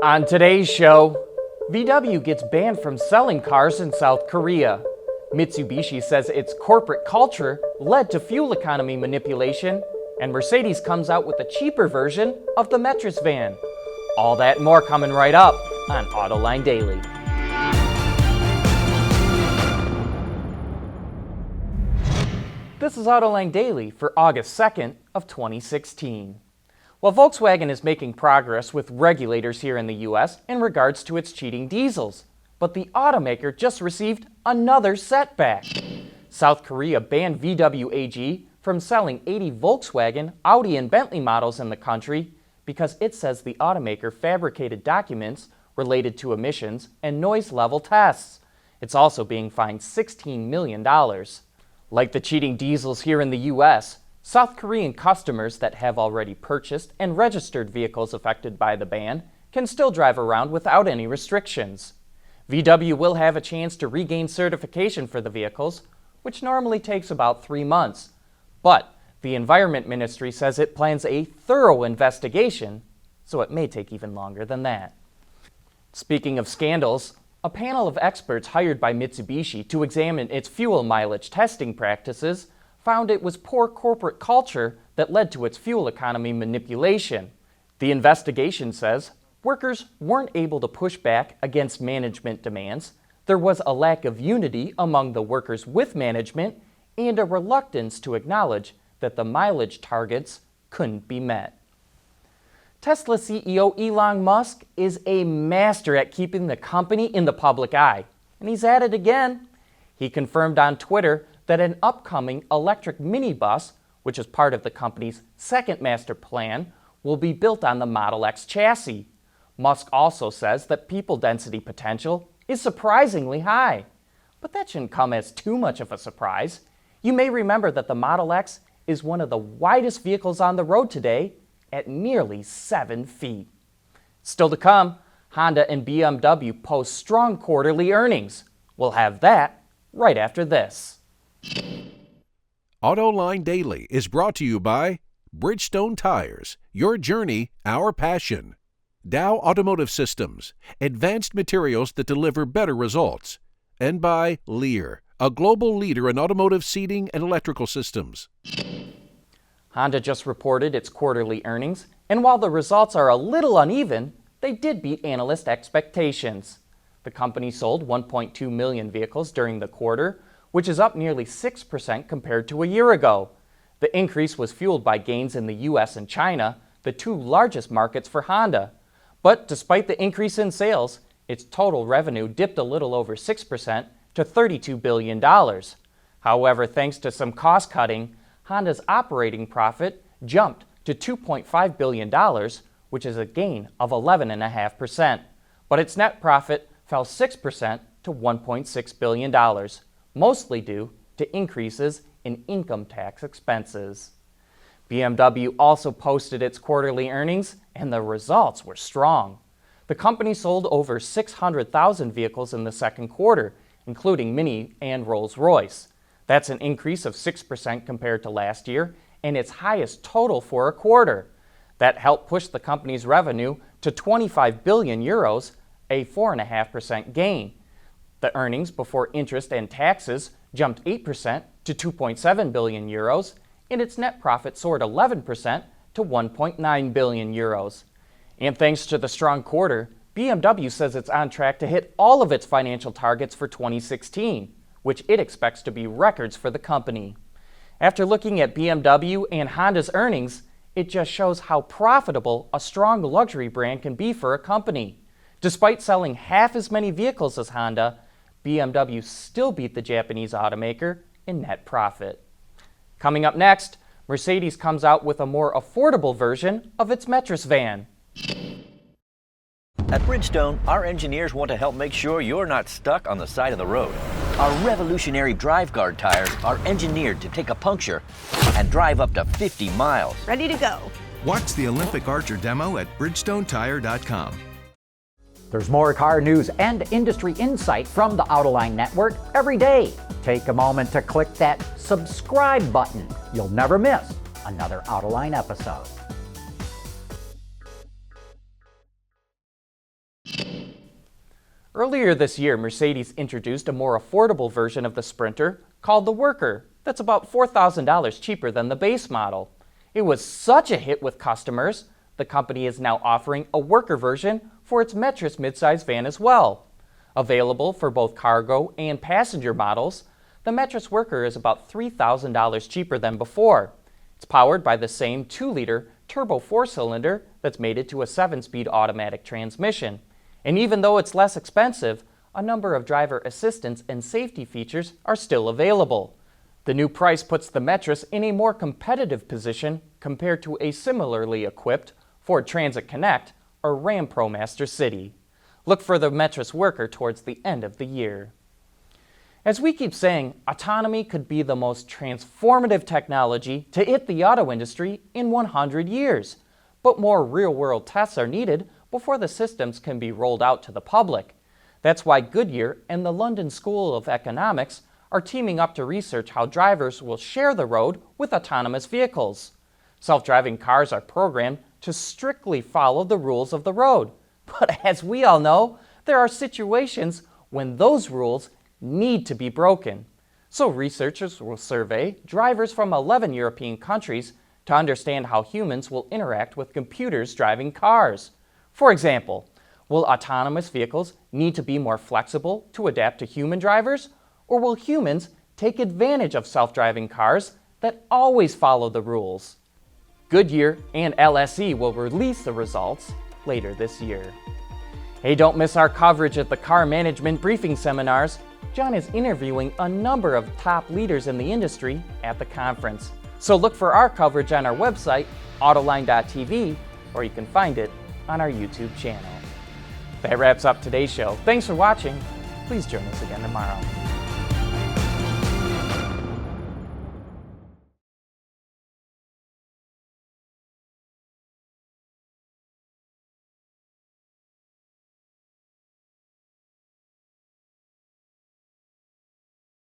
On today's show, VW gets banned from selling cars in South Korea. Mitsubishi says its corporate culture led to fuel economy manipulation, and Mercedes comes out with a cheaper version of the Metris van. All that and more coming right up on Autoline Daily. This is Autoline Daily for August 2nd of 2016. Well, Volkswagen is making progress with regulators here in the U.S. in regards to its cheating diesels, but the automaker just received another setback. South Korea banned VW AG from selling 80 Volkswagen, Audi, and Bentley models in the country because it says the automaker fabricated documents related to emissions and noise level tests. It's also being fined $16 million. Like the cheating diesels here in the U.S., South Korean customers that have already purchased and registered vehicles affected by the ban can still drive around without any restrictions. VW will have a chance to regain certification for the vehicles, which normally takes about 3 months. But the Environment Ministry says it plans a thorough investigation, so it may take even longer than that. Speaking of scandals, a panel of experts hired by Mitsubishi to examine its fuel mileage testing practices found it was poor corporate culture that led to its fuel economy manipulation. The investigation says workers weren't able to push back against management demands, there was a lack of unity among the workers with management, and a reluctance to acknowledge that the mileage targets couldn't be met. Tesla CEO Elon Musk is a master at keeping the company in the public eye, and he's at it again. He confirmed on Twitter that an upcoming electric minibus, which is part of the company's second master plan, will be built on the Model X chassis. Musk also says that people density potential is surprisingly high. But that shouldn't come as too much of a surprise. You may remember that the Model X is one of the widest vehicles on the road today at nearly 7 feet. Still to come, Honda and BMW post strong quarterly earnings. We'll have that right after this. Autoline Daily is brought to you by Bridgestone Tires, your journey, our passion. Dow Automotive Systems, advanced materials that deliver better results. And by Lear, a global leader in automotive seating and electrical systems. Honda just reported its quarterly earnings, and while the results are a little uneven, they did beat analyst expectations. The company sold 1.2 million vehicles during the quarter, which is up nearly 6% compared to a year ago. The increase was fueled by gains in the U.S. and China, the two largest markets for Honda. But despite the increase in sales, its total revenue dipped a little over 6% to $32 billion. However, thanks to some cost cutting, Honda's operating profit jumped to $2.5 billion, which is a gain of 11.5%. But its net profit fell 6% to $1.6 billion. Mostly due to increases in income tax expenses. BMW also posted its quarterly earnings, and the results were strong. The company sold over 600,000 vehicles in the second quarter, including Mini and Rolls-Royce. That's an increase of 6% compared to last year, and its highest total for a quarter. That helped push the company's revenue to 25 billion euros, a 4.5% gain. The earnings before interest and taxes jumped 8% to 2.7 billion euros, and its net profit soared 11% to 1.9 billion euros. And thanks to the strong quarter, BMW says it's on track to hit all of its financial targets for 2016, which it expects to be records for the company. After looking at BMW and Honda's earnings, it just shows how profitable a strong luxury brand can be for a company. Despite selling half as many vehicles as Honda, BMW still beat the Japanese automaker in net profit. Coming up next, Mercedes comes out with a more affordable version of its Metris van. At Bridgestone, our engineers want to help make sure you're not stuck on the side of the road. Our revolutionary drive guard tires are engineered to take a puncture and drive up to 50 miles. Ready to go. Watch the Olympic Archer demo at BridgestoneTire.com. There's more car news and industry insight from the Autoline Network every day. Take a moment to click that subscribe button. You'll never miss another Autoline episode. Earlier this year, Mercedes introduced a more affordable version of the Sprinter called the Worker that's about $4,000 cheaper than the base model. It was such a hit with customers, the company is now offering a Worker version for its Metris midsize van as well. Available for both cargo and passenger models, the Metris Worker is about $3,000 cheaper than before. It's powered by the same 2-liter turbo 4-cylinder that's mated to a 7-speed automatic transmission. And even though it's less expensive, a number of driver assistance and safety features are still available. The new price puts the Metris in a more competitive position compared to a similarly equipped Ford Transit Connect or Ram ProMaster City. Look for the Metris Worker towards the end of the year. As we keep saying, autonomy could be the most transformative technology to hit the auto industry in 100 years. But more real-world tests are needed before the systems can be rolled out to the public. That's why Goodyear and the London School of Economics are teaming up to research how drivers will share the road with autonomous vehicles. Self-driving cars are programmed to strictly follow the rules of the road. But as we all know, there are situations when those rules need to be broken. So researchers will survey drivers from 11 European countries to understand how humans will interact with computers driving cars. For example, will autonomous vehicles need to be more flexible to adapt to human drivers, or will humans take advantage of self-driving cars that always follow the rules? Goodyear and LSE will release the results later this year. Hey, don't miss our coverage at the Car Management Briefing Seminars. John is interviewing a number of top leaders in the industry at the conference. So look for our coverage on our website, Autoline.tv, or you can find it on our YouTube channel. That wraps up today's show. Thanks for watching. Please join us again tomorrow.